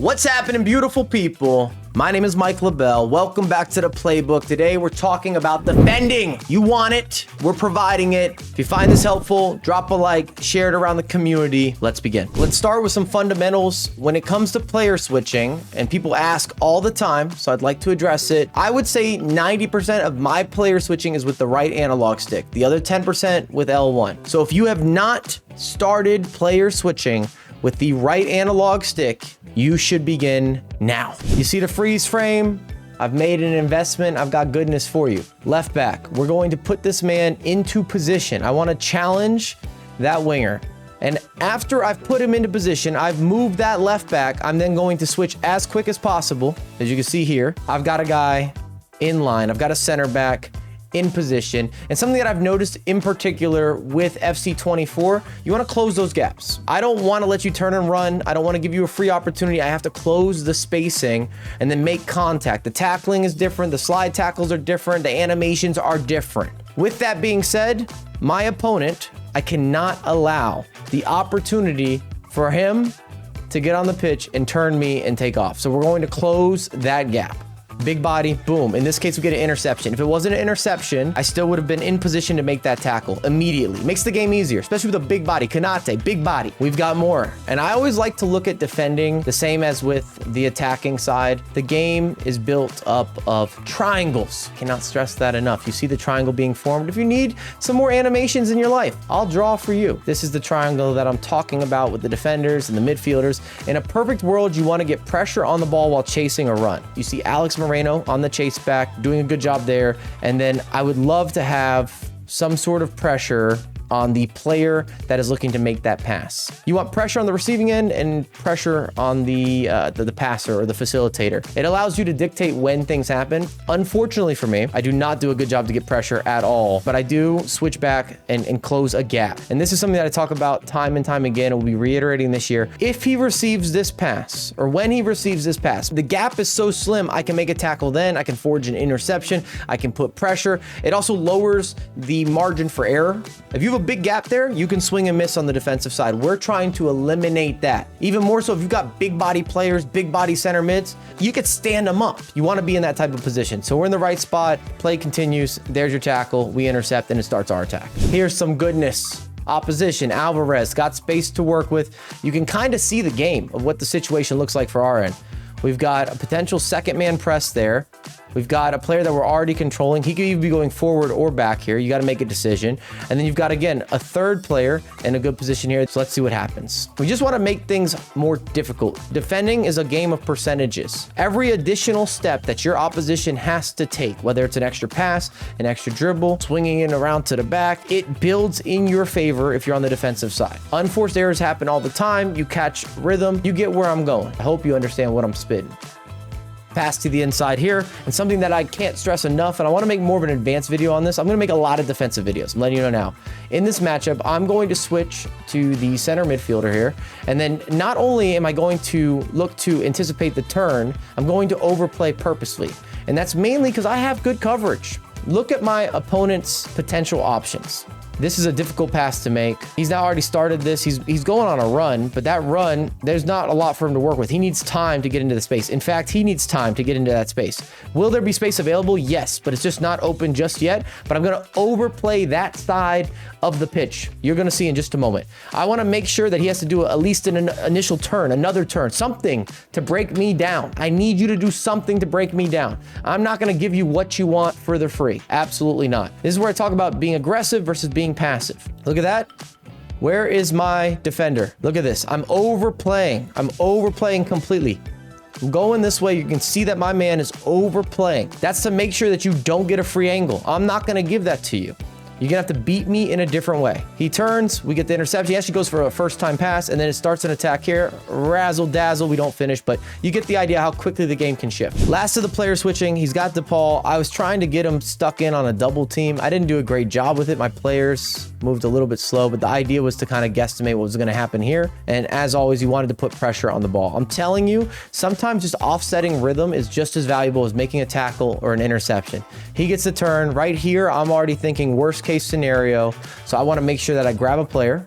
What's happening, beautiful people? My name is Mike LaBelle. Welcome back to the playbook. Today, we're talking about defending. You want it, we're providing it. If you find this helpful, drop a like, share it around the community. Let's begin. Let's start with some fundamentals. When it comes to player switching, and people ask all the time, so I'd like to address it. I would say 90% of my player switching is with the right analog stick. The other 10% with L1. So if you have not started player switching with the right analog stick, you should begin now. You see the freeze frame? I've made an investment. I've got goodness for you. Left back, we're going to put this man into position. I want to challenge that winger. And after I've put him into position, I've moved that left back. I'm then going to switch as quick as possible. As you can see here, I've got a guy in line. I've got a center back in position. And something that I've noticed in particular with FC24, you want to close those gaps. I don't want to let you turn and run. I don't want to give you a free opportunity. I have to close the spacing and then make contact. The tackling is different. The slide tackles are different. The animations are different. With that being said, my opponent, I cannot allow the opportunity for him to get on the pitch and turn me and take off. So we're going to close that gap. Big body, boom. In this case, we get an interception. If it wasn't an interception, I still would have been in position to make that tackle immediately. Makes the game easier, especially with a big body. Kanate, big body. We've got more. And I always like to look at defending the same as with the attacking side. The game is built up of triangles. Cannot stress that enough. You see the triangle being formed. If you need some more animations in your life, I'll draw for you. This is the triangle that I'm talking about with the defenders and the midfielders. In a perfect world, you want to get pressure on the ball while chasing a run. You see Alex Moreno on the chase back, doing a good job there. And then I would love to have some sort of pressure on the player that is looking to make that pass. You want pressure on the receiving end and pressure on the passer or the facilitator. It allows you to dictate when things happen. Unfortunately for me, I do not do a good job to get pressure at all, but I do switch back and close a gap. And this is something that I talk about time and time again, and we'll be reiterating this year. If he receives this pass, or when he receives this pass, the gap is so slim, I can make a tackle then, I can forge an interception, I can put pressure. It also lowers the margin for error. If you have a big gap there, you can swing and miss on the defensive side. We're trying to eliminate that. Even more so if you've got big body players, big body center mids, you could stand them up. You want to be in that type of position. So we're in the right spot. Play continues. There's your tackle. We intercept and it starts our attack. Here's some goodness. Opposition, Alvarez got space to work with. You can kind of see the game of what the situation looks like for our end. We've got a potential second man press there. We've got a player that we're already controlling. He could even be going forward or back here. You got to make a decision. And then you've got, again, a third player in a good position here. So let's see what happens. We just want to make things more difficult. Defending is a game of percentages. Every additional step that your opposition has to take, whether it's an extra pass, an extra dribble, swinging it around to the back, it builds in your favor if you're on the defensive side. Unforced errors happen all the time. You catch rhythm. You get where I'm going. I hope you understand what I'm spitting. Pass to the inside here, and something that I can't stress enough, and I want to make more of an advanced video on this. I'm going to make a lot of defensive videos. I'm letting you know now. In this matchup, I'm going to switch to the center midfielder here, and then not only am I going to look to anticipate the turn, I'm going to overplay purposely, and that's mainly because I have good coverage. Look at my opponent's potential options. This is a difficult pass to make. He's now already started this. He's going on a run, but that run, there's not a lot for him to work with. He needs time to get into the space. In fact, he needs time to get into that space. Will there be space available? Yes, but it's just not open just yet. But I'm going to overplay that side of the pitch. You're going to see in just a moment. I want to make sure that he has to do at least an initial turn, another turn, something to break me down. I need you to do something to break me down. I'm not going to give you what you want for the free. Absolutely not. This is where I talk about being aggressive versus being passive. Look at that. Where is my defender? Look at this. I'm overplaying. I'm overplaying completely. I'm going this way. You can see that my man is overplaying. That's to make sure that you don't get a free angle. I'm not going to give that to you. You're gonna have to beat me in a different way. He turns, we get the interception. He actually goes for a first time pass, and then it starts an attack here. Razzle dazzle, we don't finish, but you get the idea how quickly the game can shift. Last of the player switching, he's got DePaul. I was trying to get him stuck in on a double team. I didn't do a great job with it. My players moved a little bit slow, but the idea was to kind of guesstimate what was gonna happen here. And as always, you wanted to put pressure on the ball. I'm telling you, sometimes just offsetting rhythm is just as valuable as making a tackle or an interception. He gets the turn. Right here, I'm already thinking worst case scenario. So I want to make sure that I grab a player,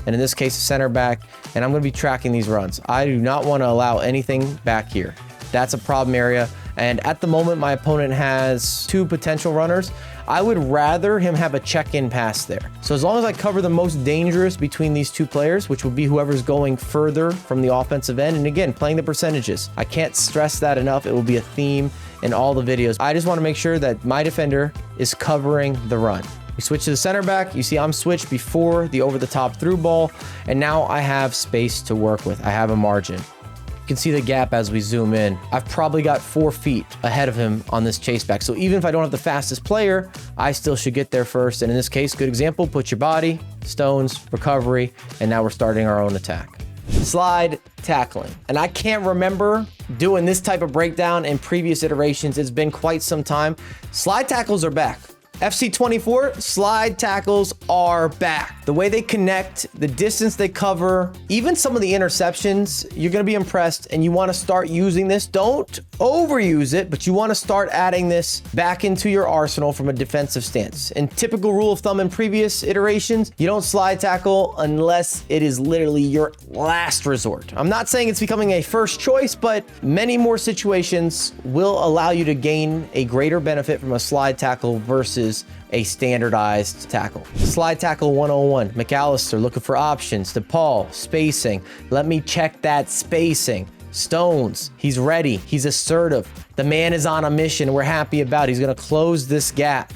and in this case, a center back, and I'm going to be tracking these runs. I do not want to allow anything back here. That's a problem area. And at the moment, my opponent has 2 potential runners. I would rather him have a check-in pass there. So as long as I cover the most dangerous between these 2 players, which would be whoever's going further from the offensive end, and again, playing the percentages. I can't stress that enough. It will be a theme in all the videos. I just want to make sure that my defender is covering the run. We switch to the center back. You see I'm switched before the over-the-top through ball, and now I have space to work with. I have a margin. You can see the gap as we zoom in. I've probably got 4 feet ahead of him on this chase back. So even if I don't have the fastest player, I still should get there first. And in this case, good example, put your body, stones, recovery, and now we're starting our own attack. Slide tackling. And I can't remember doing this type of breakdown in previous iterations. It's been quite some time. Slide tackles are back. FC24, slide tackles are back. The way they connect, the distance they cover, even some of the interceptions, you're going to be impressed, and you want to start using this. Don't overuse it, but you want to start adding this back into your arsenal from a defensive stance. And typical rule of thumb in previous iterations, you don't slide tackle unless it is literally your last resort. I'm not saying it's becoming a first choice, but many more situations will allow you to gain a greater benefit from a slide tackle versus a standardized tackle. Slide tackle 101. McAllister looking for options. DePaul, spacing. Let me check that spacing. Stones, he's ready. He's assertive. The man is on a mission we're happy about. He's going to close this gap.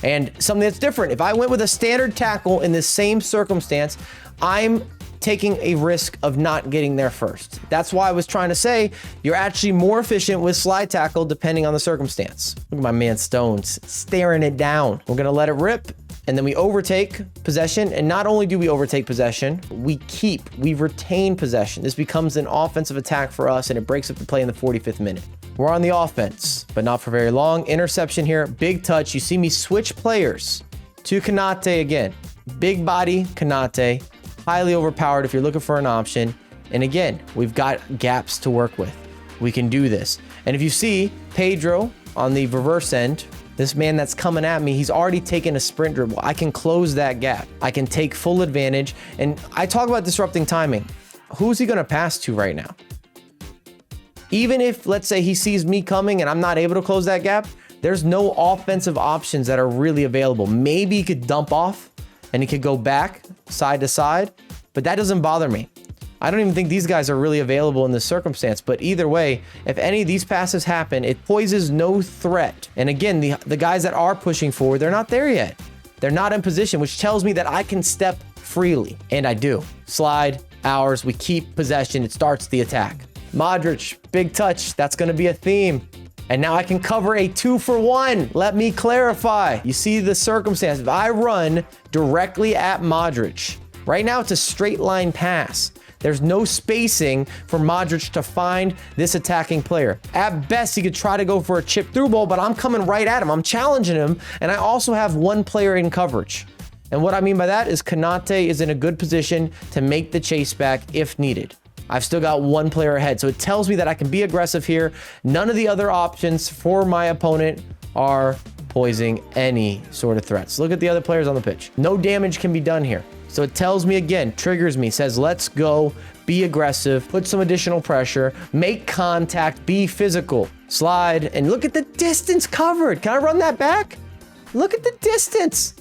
And something that's different. If I went with a standard tackle in the same circumstance, I'm taking a risk of not getting there first. That's why I was trying to say you're actually more efficient with slide tackle depending on the circumstance. Look at my man Stones staring it down. We're gonna let it rip, and then we overtake possession. And not only do we overtake possession, we retain possession. This becomes an offensive attack for us, and it breaks up the play in the 45th minute. We're on the offense, but not for very long. Interception here, big touch. You see me switch players to Kanate again. Big body Kanate. Highly overpowered if you're looking for an option. And again, we've got gaps to work with. We can do this. And if you see Pedro on the reverse end, this man that's coming at me, he's already taken a sprint dribble. I can close that gap. I can take full advantage. And I talk about disrupting timing. Who's he going to pass to right now? Even if, let's say, he sees me coming and I'm not able to close that gap, there's no offensive options that are really available. Maybe he could dump off and he could go back side to side, but that doesn't bother me. I don't even think these guys are really available in this circumstance, but either way, if any of these passes happen, it poses no threat. And again, the guys that are pushing forward, they're not there yet. They're not in position, which tells me that I can step freely, and I do. Slide, ours, we keep possession, it starts the attack. Modric, big touch, that's gonna be a theme. And now I can cover a 2-for-1. Let me clarify. You see the circumstance. If I run directly at Modric, right now it's a straight line pass. There's no spacing for Modric to find this attacking player. At best, he could try to go for a chip through ball, but I'm coming right at him. I'm challenging him, and I also have one player in coverage. And what I mean by that is Kanate is in a good position to make the chase back if needed. I've still got one player ahead. So it tells me that I can be aggressive here. None of the other options for my opponent are posing any sort of threats. Look at the other players on the pitch. No damage can be done here. So it tells me again, triggers me, says, let's go, be aggressive, put some additional pressure, make contact, be physical, slide, and look at the distance covered. Can I run that back? Look at the distance.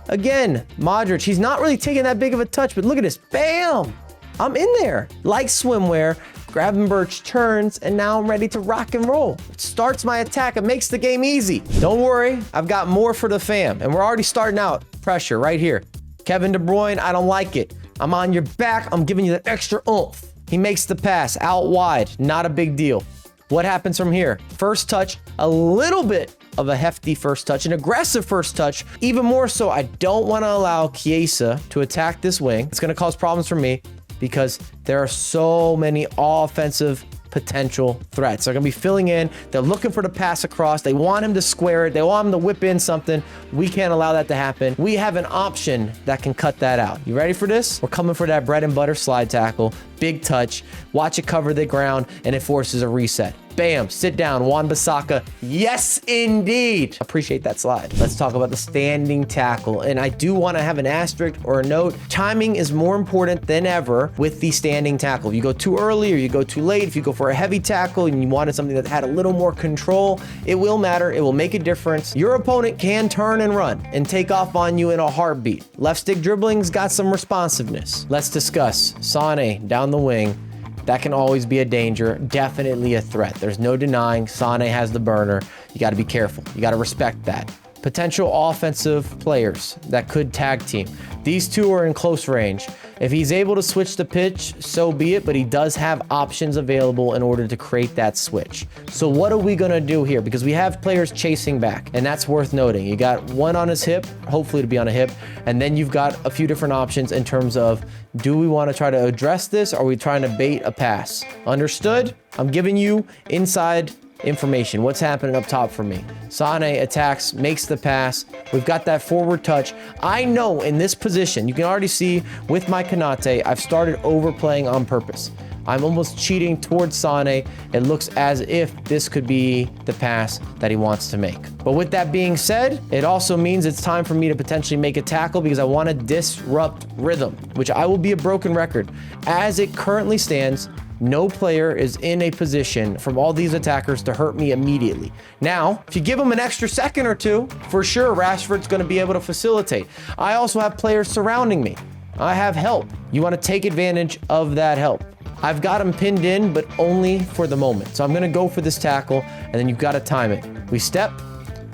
Again, Modric, he's not really taking that big of a touch, but look at this, bam. I'm in there, like swimwear, Gravenberch turns, and now I'm ready to rock and roll. It starts my attack, it makes the game easy. Don't worry, I've got more for the fam, and we're already starting out. Pressure right here. Kevin De Bruyne, I don't like it. I'm on your back, I'm giving you that extra oomph. He makes the pass out wide, not a big deal. What happens from here? First touch, a little bit of a hefty first touch, an aggressive first touch. Even more so, I don't want to allow Chiesa to attack this wing. It's going to cause problems for me, because there are so many offensive potential threats. They're going to be filling in. They're looking for the pass across. They want him to square it. They want him to whip in something. We can't allow that to happen. We have an option that can cut that out. You ready for this? We're coming for that bread and butter slide tackle. Big touch. Watch it cover the ground, and it forces a reset. Bam, sit down, Wan-Bissaka. Yes, indeed. Appreciate that slide. Let's talk about the standing tackle. And I do want to have an asterisk or a note. Timing is more important than ever with the standing tackle. If you go too early or you go too late, if you go for a heavy tackle and you wanted something that had a little more control, it will matter. It will make a difference. Your opponent can turn and run and take off on you in a heartbeat. Left stick dribbling's got some responsiveness. Let's discuss Sane down the wing. That can always be a danger, definitely a threat. There's no denying Sane has the burner. You got to be careful. You got to respect that. Potential offensive players that could tag team. These two are in close range. If he's able to switch the pitch, so be it, but he does have options available in order to create that switch. So what are we going to do here? Because we have players chasing back, and that's worth noting. You got one on his hip, hopefully to be on a hip, and then you've got a few different options in terms of, do we want to try to address this, or are we trying to bait a pass? Understood? I'm giving you inside information. What's happening up top for me? Sane attacks, makes the pass. We've got that forward touch. I know in this position, you can already see with my Kanate, I've started overplaying on purpose. I'm almost cheating towards Sane. It looks as if this could be the pass that he wants to make. But with that being said, it also means it's time for me to potentially make a tackle because I want to disrupt rhythm, which I will be a broken record. As it currently stands, no player is in a position from all these attackers to hurt me immediately. Now, if you give them an extra second or two, for sure, Rashford's going to be able to facilitate. I also have players surrounding me. I have help. You want to take advantage of that help. I've got him pinned in, but only for the moment. So I'm going to go for this tackle, and then you've got to time it. We step.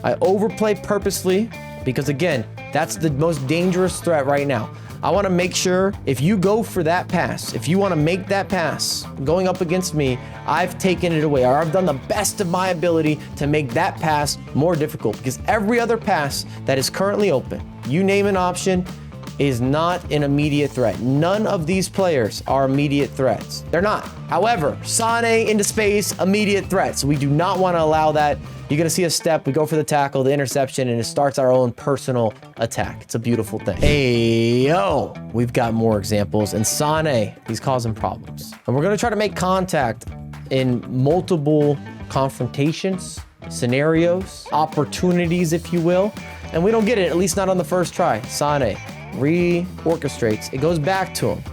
I overplay purposely because, again, that's the most dangerous threat right now. I want to make sure if you go for that pass, if you want to make that pass going up against me, I've taken it away, or I've done the best of my ability to make that pass more difficult, because every other pass that is currently open, you name an option, is not an immediate threat. None of these players are immediate threats. They're not. However, Sane into space, immediate threats. We do not want to allow that. You're going to see a step. We go for the tackle, the interception, and it starts our own personal attack. It's a beautiful thing. Hey, yo, we've got more examples. And Sane, he's causing problems. And we're going to try to make contact in multiple confrontations, scenarios, opportunities, if you will. And we don't get it, at least not on the first try. Sane re-orchestrates. It goes back to him.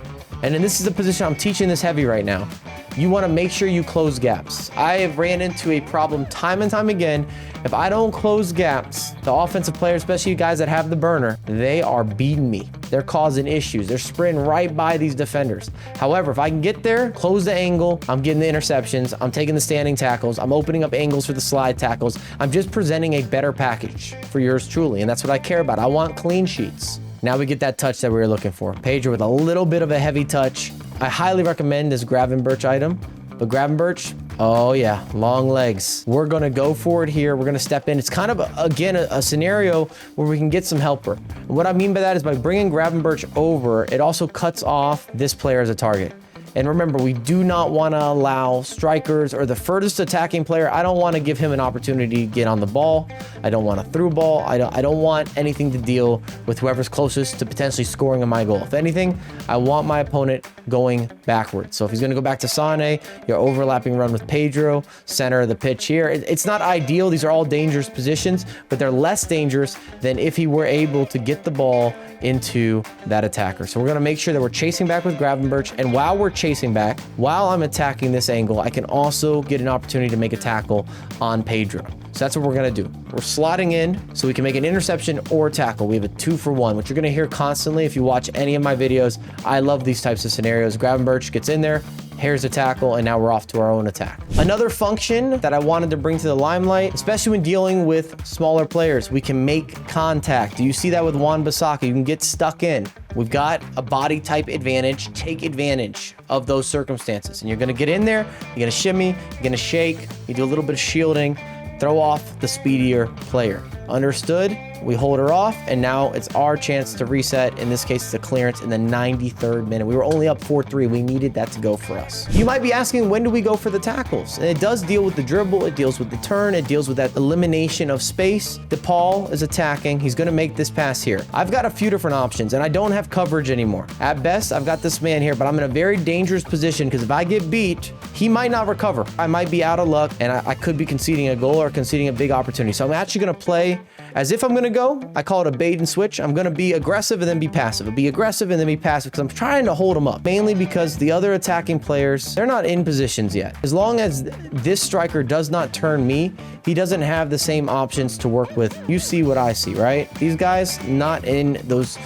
And then this is the position I'm teaching this heavy right now. You want to make sure you close gaps. I have ran into a problem time and time again. If I don't close gaps, the offensive players, especially guys that have the burner, they are beating me. They're causing issues. They're sprinting right by these defenders. However, if I can get there, close the angle, I'm getting the interceptions, I'm taking the standing tackles, I'm opening up angles for the slide tackles. I'm just presenting a better package for yours truly, and that's what I care about. I want clean sheets. Now we get that touch that we were looking for. Pedro with a little bit of a heavy touch. I highly recommend this Gravenberch item, but Gravenberch, oh yeah, long legs. We're gonna go for it here. We're gonna step in. It's kind of, again, a scenario where we can get some helper. And what I mean by that is by bringing Gravenberch over, it also cuts off this player as a target. And remember, we do not want to allow strikers or the furthest attacking player. I don't want to give him an opportunity to get on the ball. I don't want a through ball. I don't want anything to deal with whoever's closest to potentially scoring on my goal. If anything, I want my opponent going backwards. So if he's going to go back to Sane, your overlapping run with Pedro, center of the pitch here. It's not ideal. These are all dangerous positions, but they're less dangerous than if he were able to get the ball into that attacker. So we're going to make sure that we're chasing back with Gravenberch, and while we're chasing back, while I'm attacking this angle, I can also get an opportunity to make a tackle on Pedro. So that's what we're going to do. We're slotting in so we can make an interception or tackle. We have a 2-for-1, which you're going to hear constantly if you watch any of my videos. I love these types of scenarios. Gravenberch gets in there, here's a tackle, and now we're off to our own attack. Another function that I wanted to bring to the limelight, especially when dealing with smaller players, we can make contact. Do you see that with Wan-Bissaka? You can get stuck in. We've got a body type advantage. Take advantage of those circumstances. And you're gonna get in there, you're gonna shimmy, you're gonna shake, you do a little bit of shielding, throw off the speedier player. Understood? we hold her off, and now it's our chance to reset. In this case, it's a clearance in the 93rd minute. We were only up 4-3. We needed that to go for us. You might be asking, when do we go for the tackles? And it does deal with the dribble, it deals with the turn, it deals with that elimination of space. DePaul is attacking. He's going to make this pass here. I've got a few different options, and I don't have coverage anymore. At best, I've got this man here, but I'm in a very dangerous position because if I get beat, he might not recover. I might be out of luck, and I could be conceding a goal or conceding a big opportunity. So I'm actually going to play as if I'm going to go. I call it a bait and switch. I'm going to be aggressive and then be passive. I'll be aggressive and then be passive because I'm trying to hold him up, mainly because the other attacking players, they're not in positions yet. As long as this striker does not turn me, he doesn't have the same options to work with. You see what I see, right? These guys not in those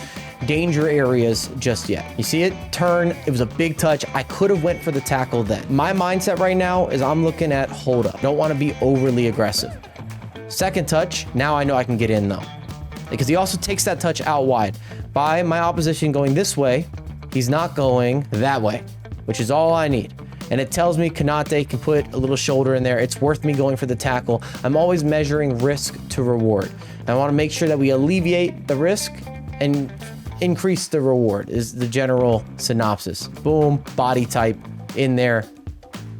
danger areas just yet. You see it turn. It was a big touch. I could have went for the tackle then. My mindset right now is I'm looking at hold up. Don't want to be overly aggressive. Second touch. Now I know I can get in though, because he also takes that touch out wide. By my opposition going this way, he's not going that way, which is all I need. And it tells me Konate can put a little shoulder in there. It's worth me going for the tackle. I'm always measuring risk to reward. I want to make sure that we alleviate the risk and increase the reward is the general synopsis. Boom, body type in there.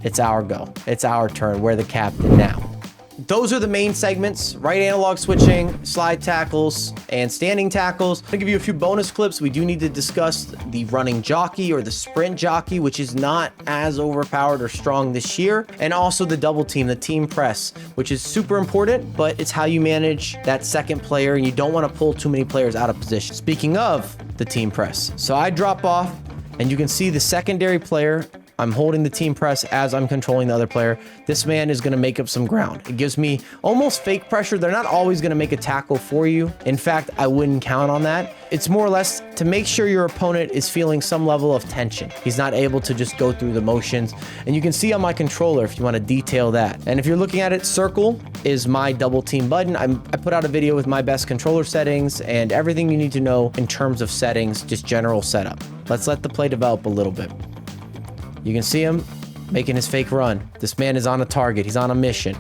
It's our go. It's our turn. We're the captain now. Those are the main segments: right analog switching, slide tackles, and standing tackles. I'm gonna give you a few bonus clips. We do need to discuss the running jockey or the sprint jockey, which is not as overpowered or strong this year. And also the double team, the team press, which is super important, but it's how you manage that second player, and you don't wanna pull too many players out of position. Speaking of the team press, so I drop off, and you can see the secondary player. I'm holding the team press as I'm controlling the other player. This man is going to make up some ground. It gives me almost fake pressure. They're not always going to make a tackle for you. In fact, I wouldn't count on that. It's more or less to make sure your opponent is feeling some level of tension. He's not able to just go through the motions. And you can see on my controller if you want to detail that. And if you're looking at it, circle is my double team button. I put out a video with my best controller settings and everything you need to know in terms of settings, just general setup. Let's let the play develop a little bit. You can see him making his fake run. This man is on a target. He's on a mission.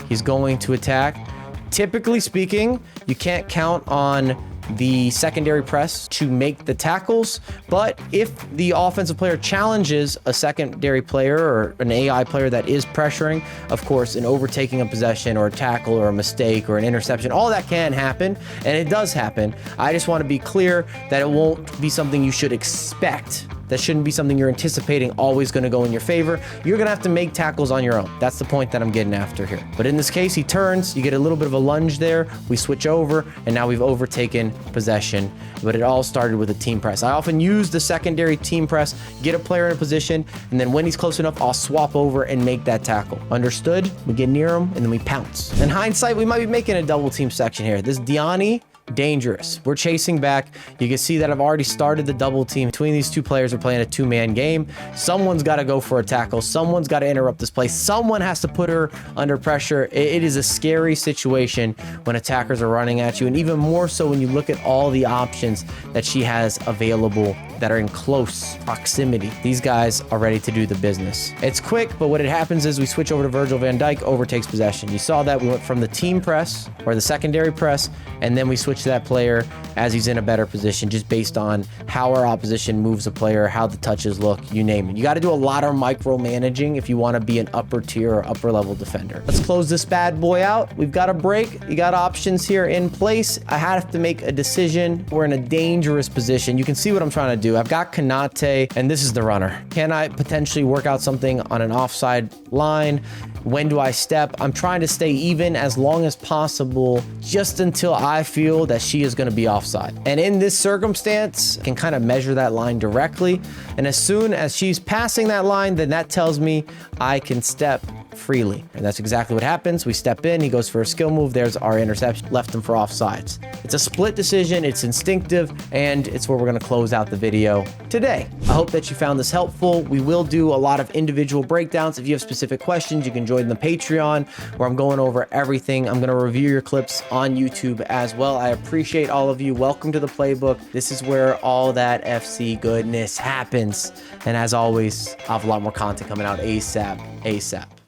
He's going to attack. Typically speaking, you can't count on the secondary press to make the tackles, but if the offensive player challenges a secondary player or an AI player that is pressuring, of course, an overtaking of possession or a tackle or a mistake or an interception, all that can happen, and it does happen. I just want to be clear that it won't be something you should expect. That shouldn't be something you're anticipating always going to go in your favor. You're going to have to make tackles on your own. That's the point that I'm getting after here. But in this case, he turns, you get a little bit of a lunge there, we switch over, and now we've overtaken possession. But it all started with a team press. I often use the secondary team press, get a player in a position, and then when he's close enough, I'll swap over and make that tackle. Understood? We get near him, and then we pounce. In hindsight, we might be making a double team section here. This Diani, dangerous. We're chasing back. You can see that I've already started the double team. Between these two players, we're playing a two-man game. Someone's got to go for a tackle. Someone's got to interrupt this play. Someone has to put her under pressure. It is a scary situation when attackers are running at you, and even more so when you look at all the options that she has available that are in close proximity. These guys are ready to do the business. It's quick, but what happens is we switch over to Virgil van Dijk, overtakes possession. You saw that we went from the team press or the secondary press, and then we switch to that player as he's in a better position, just based on how our opposition moves a player, how the touches look, you name it. You got to do a lot of micromanaging if you want to be an upper tier or upper level defender. Let's close this bad boy out. We've got a break. You got options here in place. I have to make a decision. We're in a dangerous position. You can see what I'm trying to do. I've got Konate, and this is the runner. Can I potentially work out something on an offside line? When do I step? I'm trying to stay even as long as possible, just until I feel that she is going to be offside. And in this circumstance, I can kind of measure that line directly. And as soon as she's passing that line, then that tells me I can step freely. And that's exactly what happens. We step in, he goes for a skill move. There's our interception, left him for offsides. It's a split decision, it's instinctive, and it's where we're going to close out the video today. I hope that you found this helpful. We will do a lot of individual breakdowns. If you have specific questions, you can join the Patreon where I'm going over everything. I'm going to review your clips on YouTube as well. I appreciate all of you. Welcome to the playbook. This is where all that FC goodness happens. And as always, I have a lot more content coming out ASAP.